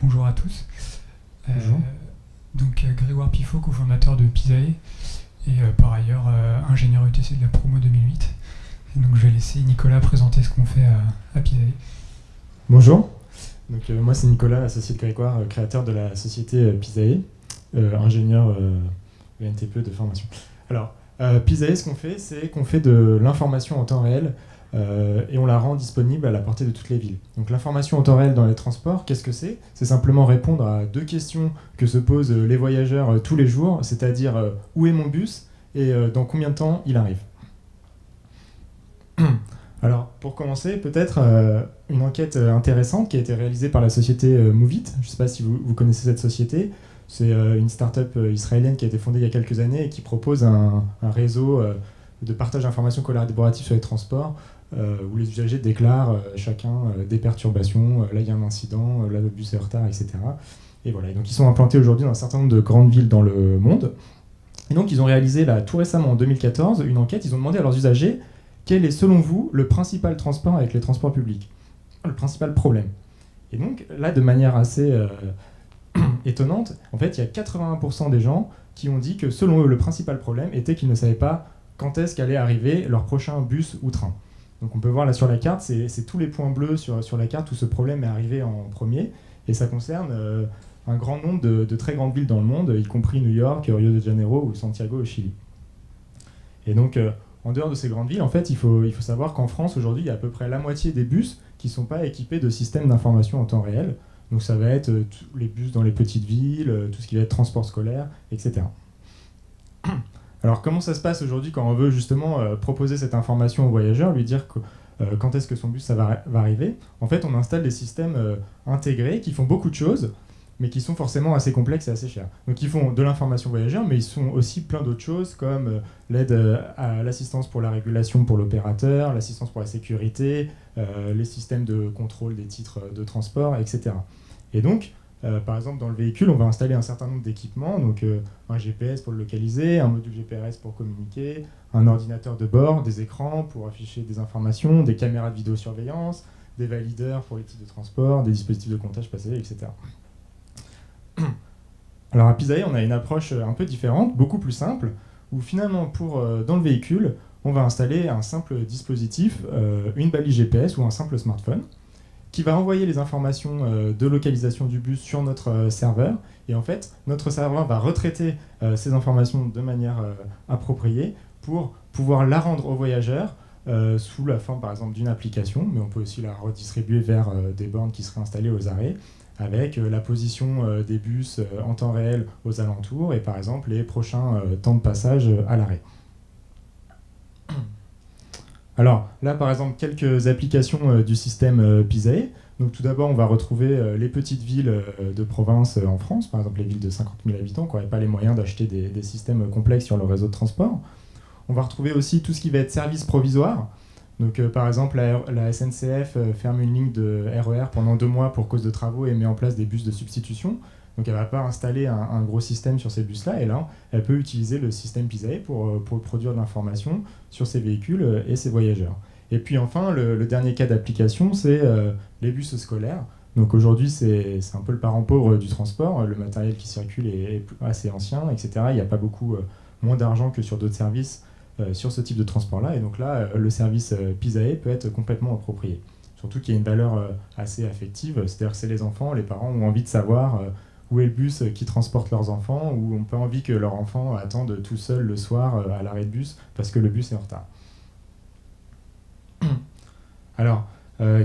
Bonjour à tous. Bonjour. Grégoire Pifot, cofondateur de Pisae et par ailleurs ingénieur ETC de la promo 2008. Et donc je vais laisser Nicolas présenter ce qu'on fait à Pisae. Bonjour. Moi c'est Nicolas, associé de Grégoire, créateur de la société Pisae, ingénieur ENTPE de formation. Alors, Pisae, ce qu'on fait, c'est qu'on fait de l'information en temps réel et on la rend disponible à la portée de toutes les villes. Donc l'information en temps réel dans les transports, qu'est-ce que c'est ? C'est simplement répondre à deux questions que se posent les voyageurs tous les jours, c'est-à-dire où est mon bus et dans combien de temps il arrive. Alors, pour commencer, peut-être une enquête intéressante qui a été réalisée par la société Movit. Je ne sais pas si vous connaissez cette société. C'est une start-up israélienne qui a été fondée il y a quelques années et qui propose un réseau de partage d'informations collaboratives sur les transports où les usagers déclarent chacun des perturbations. Là, il y a un incident, là, le bus est en retard, etc. Et voilà. Et donc, ils sont implantés aujourd'hui dans un certain nombre de grandes villes dans le monde. Et donc, ils ont réalisé, là, tout récemment, en 2014, une enquête. Ils ont demandé à leurs usagers quel est, selon vous, le principal transport avec les transports publics ? Le principal problème. Et donc, là, de manière assez étonnante, en fait, il y a 81% des gens qui ont dit que, selon eux, le principal problème était qu'ils ne savaient pas quand est-ce qu'allait arriver leur prochain bus ou train. Donc, on peut voir là sur la carte, c'est tous les points bleus sur la carte où ce problème est arrivé en premier. Et ça concerne un grand nombre de très grandes villes dans le monde, y compris New York, Rio de Janeiro ou Santiago au Chili. Et donc, en dehors de ces grandes villes, en fait, il faut savoir qu'en France, aujourd'hui, il y a à peu près la moitié des bus qui ne sont pas équipés de systèmes d'information en temps réel. Donc ça va être tous les bus dans les petites villes, tout ce qui va être transport scolaire, etc. Alors comment ça se passe aujourd'hui quand on veut justement proposer cette information au voyageur, lui dire quand est-ce que son bus ça va arriver ? En fait, on installe des systèmes intégrés qui font beaucoup de choses, mais qui sont forcément assez complexes et assez chers. Donc ils font de l'information voyageur, mais ils font aussi plein d'autres choses comme l'aide à l'assistance pour la régulation pour l'opérateur, l'assistance pour la sécurité, les systèmes de contrôle des titres de transport, etc. Et donc, par exemple, dans le véhicule, on va installer un certain nombre d'équipements, donc un GPS pour le localiser, un module GPS pour communiquer, un ordinateur de bord, des écrans pour afficher des informations, des caméras de vidéosurveillance, des valideurs pour les types de transport, des dispositifs de comptage passager, etc. Alors à Pisae, on a une approche un peu différente, beaucoup plus simple, où finalement, dans le véhicule, on va installer un simple dispositif, une balise GPS ou un simple smartphone, qui va envoyer les informations de localisation du bus sur notre serveur. Et en fait, notre serveur va retraiter ces informations de manière appropriée pour pouvoir la rendre aux voyageurs sous la forme, par exemple, d'une application, mais on peut aussi la redistribuer vers des bornes qui seraient installées aux arrêts, avec la position des bus en temps réel aux alentours et par exemple les prochains temps de passage à l'arrêt. Alors là par exemple quelques applications du système Pisae. Donc tout d'abord on va retrouver les petites villes de province en France, par exemple les villes de 50 000 habitants qui n'auraient pas les moyens d'acheter des systèmes complexes sur le réseau de transport. On va retrouver aussi tout ce qui va être service provisoire. Donc, par exemple, la SNCF ferme une ligne de RER pendant 2 mois pour cause de travaux et met en place des bus de substitution. Donc, elle ne va pas installer un gros système sur ces bus-là. Et là, elle peut utiliser le système Pisae pour produire de l'information sur ses véhicules et ses voyageurs. Et puis enfin, le dernier cas d'application, c'est les bus scolaires. Donc aujourd'hui, c'est un peu le parent pauvre du transport. Le matériel qui circule est assez ancien, etc. Il n'y a pas beaucoup moins d'argent que sur d'autres services sur ce type de transport-là. Et donc là, le service Pisae peut être complètement approprié. Surtout qu'il y a une valeur assez affective, c'est-à-dire que c'est les enfants, les parents ont envie de savoir où est le bus qui transporte leurs enfants, ou ont pas envie que leur enfant attende tout seul le soir à l'arrêt de bus parce que le bus est en retard. Alors,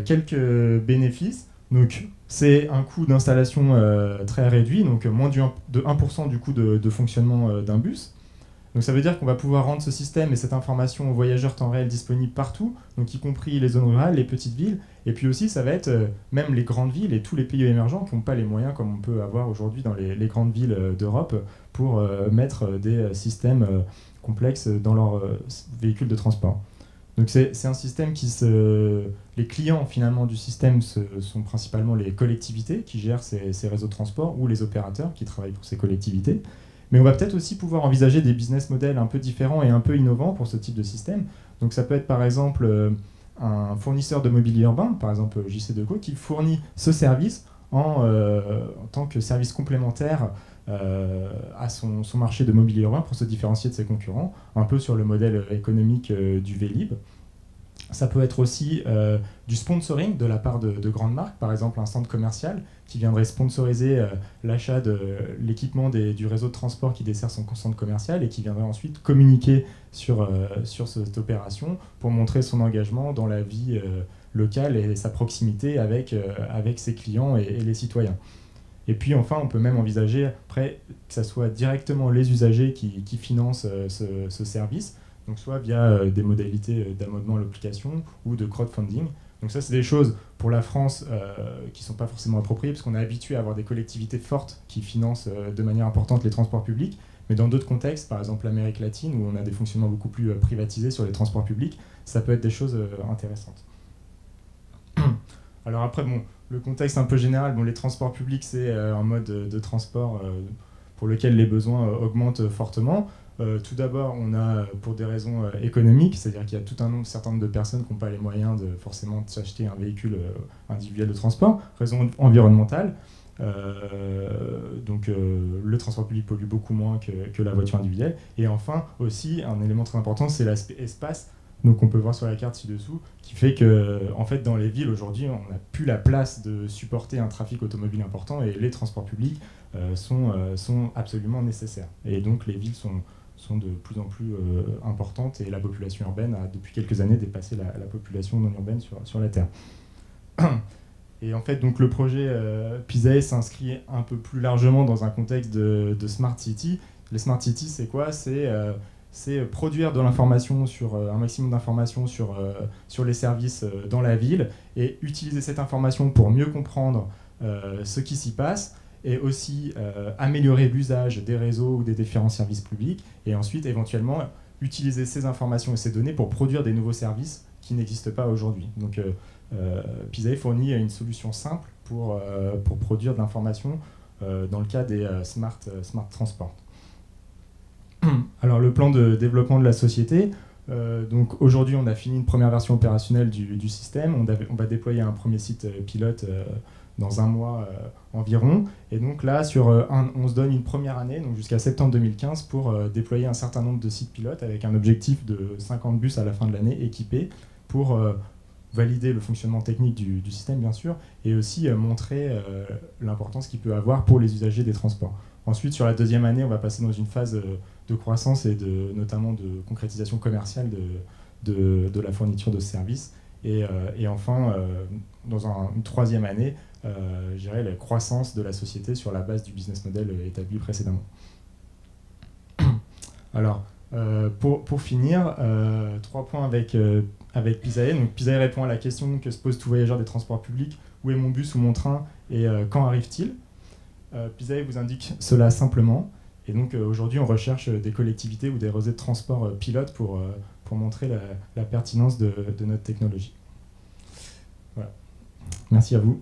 quelques bénéfices. Donc, c'est un coût d'installation très réduit, donc moins de 1% du coût de fonctionnement d'un bus. Donc ça veut dire qu'on va pouvoir rendre ce système et cette information aux voyageurs temps réel disponible partout, donc y compris les zones rurales, les petites villes, et puis aussi ça va être même les grandes villes et tous les pays émergents qui n'ont pas les moyens comme on peut avoir aujourd'hui dans les grandes villes d'Europe pour mettre des systèmes complexes dans leurs véhicules de transport. Donc c'est un système les clients finalement du système sont principalement les collectivités qui gèrent ces réseaux de transport ou les opérateurs qui travaillent pour ces collectivités. Mais on va peut-être aussi pouvoir envisager des business models un peu différents et un peu innovants pour ce type de système. Donc ça peut être par exemple un fournisseur de mobilier urbain, par exemple JC Deco, qui fournit ce service en tant que service complémentaire à son marché de mobilier urbain pour se différencier de ses concurrents, un peu sur le modèle économique du Vélib. Ça peut être aussi du sponsoring de la part de grandes marques, par exemple un centre commercial qui viendrait sponsoriser l'achat de l'équipement du réseau de transport qui dessert son centre commercial et qui viendrait ensuite communiquer sur cette opération pour montrer son engagement dans la vie locale et sa proximité avec ses clients et les citoyens. Et puis enfin, on peut même envisager après que ce soit directement les usagers qui financent ce service, donc soit via des modalités d'abonnement à l'application ou de crowdfunding. Donc ça, c'est des choses pour la France qui ne sont pas forcément appropriées, parce qu'on est habitué à avoir des collectivités fortes qui financent de manière importante les transports publics, mais dans d'autres contextes, par exemple l'Amérique latine, où on a des fonctionnements beaucoup plus privatisés sur les transports publics, ça peut être des choses intéressantes. Alors après, bon, le contexte un peu général, les transports publics, c'est un mode de transport pour lequel les besoins augmentent fortement. Tout d'abord, on a pour des raisons économiques, c'est-à-dire qu'il y a tout un certain nombre de personnes qui n'ont pas les moyens de forcément s'acheter un véhicule individuel de transport. Raison environnementale, donc le transport public pollue beaucoup moins que la voiture individuelle. Et enfin, aussi, un élément très important, c'est l'aspect espace. Donc on peut voir sur la carte ci-dessous, qui fait que en fait, dans les villes, aujourd'hui, on n'a plus la place de supporter un trafic automobile important et les transports publics sont absolument nécessaires. Et donc les villes sont de plus en plus importantes et la population urbaine a depuis quelques années dépassé la population non urbaine sur la Terre. Et en fait, donc, le projet Pisae s'inscrit un peu plus largement dans un contexte de Smart City. Les Smart City, c'est quoi ? C'est produire de l'information un maximum d'informations sur les services dans la ville et utiliser cette information pour mieux comprendre ce qui s'y passe et aussi améliorer l'usage des réseaux ou des différents services publics et ensuite éventuellement utiliser ces informations et ces données pour produire des nouveaux services qui n'existent pas aujourd'hui. Donc Pisae fournit une solution simple pour produire de l'information dans le cas des smart transport. Alors le plan de développement de la société, donc aujourd'hui on a fini une première version opérationnelle du système, on va déployer un premier site pilote dans un mois environ, et donc là on se donne une première année, donc jusqu'à septembre 2015, pour déployer un certain nombre de sites pilotes avec un objectif de 50 bus à la fin de l'année équipés pour valider le fonctionnement technique du système bien sûr, et aussi montrer l'importance qu'il peut avoir pour les usagers des transports. Ensuite, sur la deuxième année, on va passer dans une phase de croissance et notamment de concrétisation commerciale de la fourniture de services. Et enfin, dans une troisième année, je dirais la croissance de la société sur la base du business model établi précédemment. Alors, pour finir, 3 points avec Pisae. Donc, Pisae répond à la question que se pose tout voyageur des transports publics: où est mon bus ou mon train et quand arrive-t-il ? Pisae vous indique cela simplement. Et donc aujourd'hui, on recherche des collectivités ou des réseaux de transport pilotes pour montrer la pertinence de notre technologie. Voilà. Merci à vous.